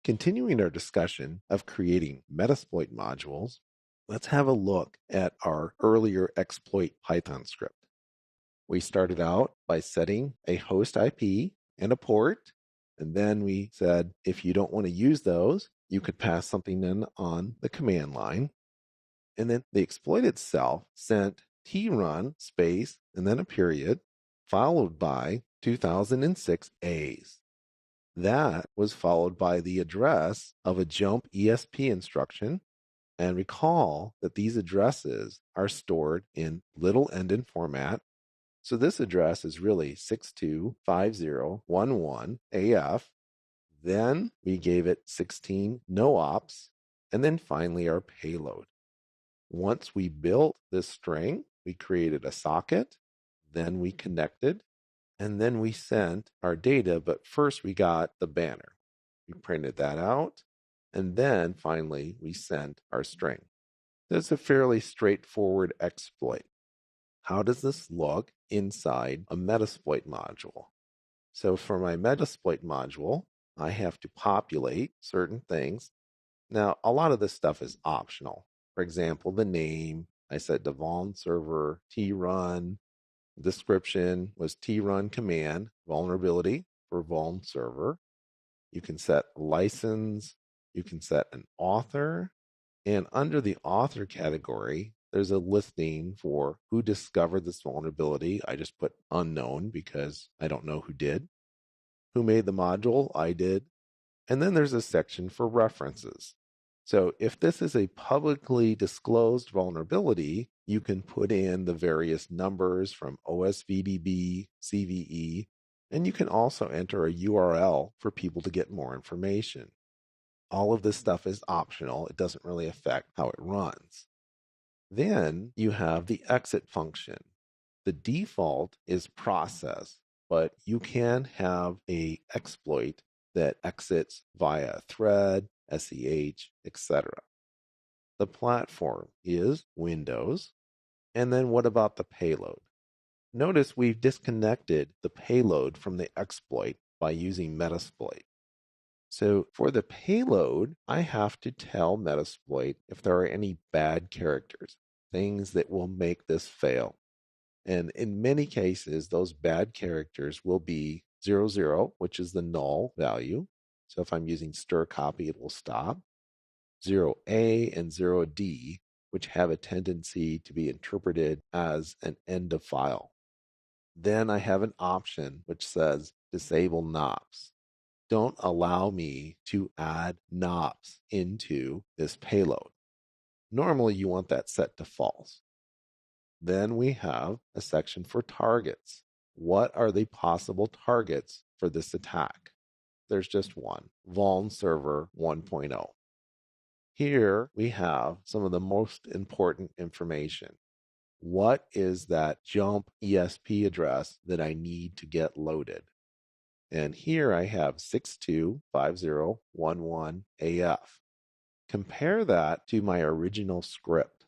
Continuing our discussion of creating Metasploit modules, let's have a look at our earlier exploit Python script. We started out by setting a host IP and a port, and then we said if you don't want to use those, you could pass something in on the command line. And then the exploit itself sent trun space and then a period, followed by 2006 A's. That was followed by the address of a jump ESP instruction. And recall that these addresses are stored in little endian format. So this address is really 625011AF. Then we gave it 16 no ops, and then finally our payload. Once we built this string, we created a socket, then we connected, and then we sent our data, but first we got the banner. We printed that out, and then finally we sent our string. That's a fairly straightforward exploit. How does this look inside a Metasploit module? So for my Metasploit module, I have to populate certain things. Now, a lot of this stuff is optional. For example, the name, I set to vuln server trun. Description was trun command, vulnerability for vuln server. You can set license, you can set an author, and under the author category, there's a listing for who discovered this vulnerability. I just put unknown because I don't know who did. Who made the module? I did. And then there's a section for references. So if this is a publicly disclosed vulnerability, you can put in the various numbers from OSVDB, CVE, and you can also enter a URL for people to get more information. All of this stuff is optional. It doesn't really affect how it runs. Then you have the exit function. The default is process, but you can have an exploit that exits via thread, SEH, etc. The platform is Windows. And then what about the payload? Notice we've disconnected the payload from the exploit by using Metasploit. So for the payload, I have to tell Metasploit if there are any bad characters, things that will make this fail. And in many cases, those bad characters will be 00, which is the null value. So if I'm using stir copy, it will stop. 0A and 0D, which have a tendency to be interpreted as an end of file. Then I have an option which says disable NOPs. Don't allow me to add NOPs into this payload. Normally, you want that set to false. Then we have a section for targets. What are the possible targets for this attack? There's just one, vuln server 1.0. Here we have some of the most important information. What is that jump ESP address that I need to get loaded? And here I have 625011AF. Compare that to my original script.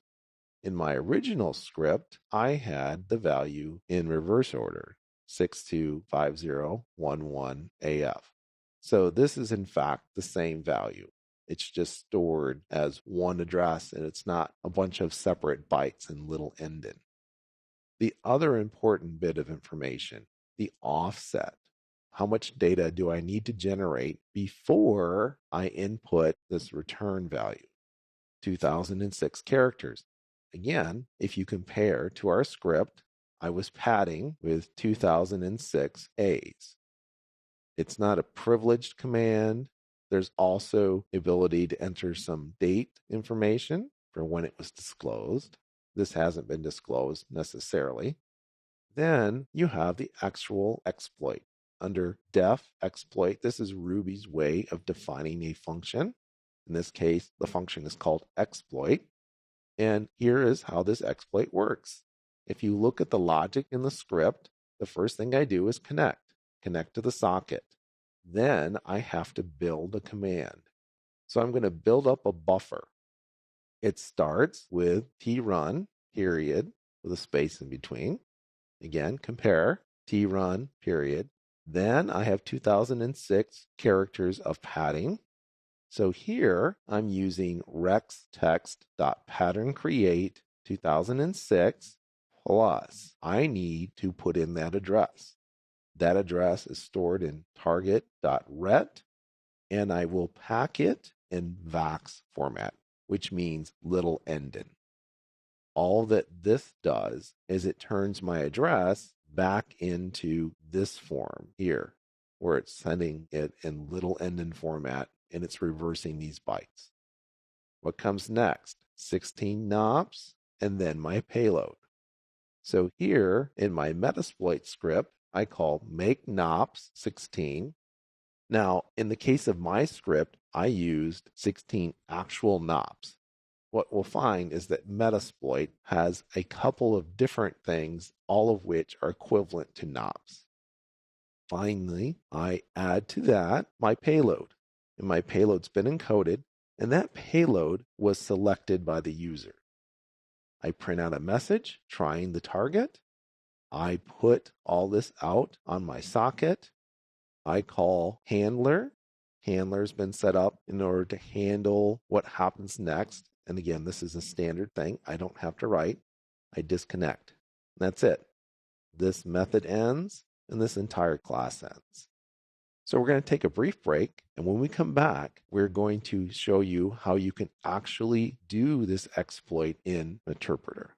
In my original script, I had the value in reverse order, 625011AF. So this is in fact the same value. It's just stored as one address and it's not a bunch of separate bytes in little endian. The other important bit of information, the offset. How much data do I need to generate before I input this return value? 2006 characters. Again, if you compare to our script, I was padding with 2006 A's. It's not a privileged command. There's also the ability to enter some date information for when it was disclosed. This hasn't been disclosed necessarily. Then you have the actual exploit. Under def exploit, this is Ruby's way of defining a function. In this case, the function is called exploit. And here is how this exploit works. If you look at the logic in the script, the first thing I do is connect to the socket. Then I have to build a command. So I'm going to build up a buffer. It starts with trun, period, with a space in between. Again, compare trun, period. Then I have 2006 characters of padding. So here I'm using rextext.patternCreate 2006 plus I need to put in that address. That address is stored in target.ret and I will pack it in VAX format, which means little endian. All that this does is it turns my address back into this form here, where it's sending it in little endian format and it's reversing these bytes. What comes next? 16 knobs and then my payload. So here in my Metasploit script, I call make knops 16. Now, in the case of my script, I used 16 actual knops. What we'll find is that Metasploit has a couple of different things, all of which are equivalent to knobs. Finally, I add to that my payload. And my payload's been encoded, and that payload was selected by the user. I print out a message trying the target. I put all this out on my socket. I call handler. Handler's been set up in order to handle what happens next. And again, this is a standard thing. I don't have to write. I disconnect. That's it. This method ends and this entire class ends. So we're going to take a brief break. And when we come back, we're going to show you how you can actually do this exploit in Interpreter.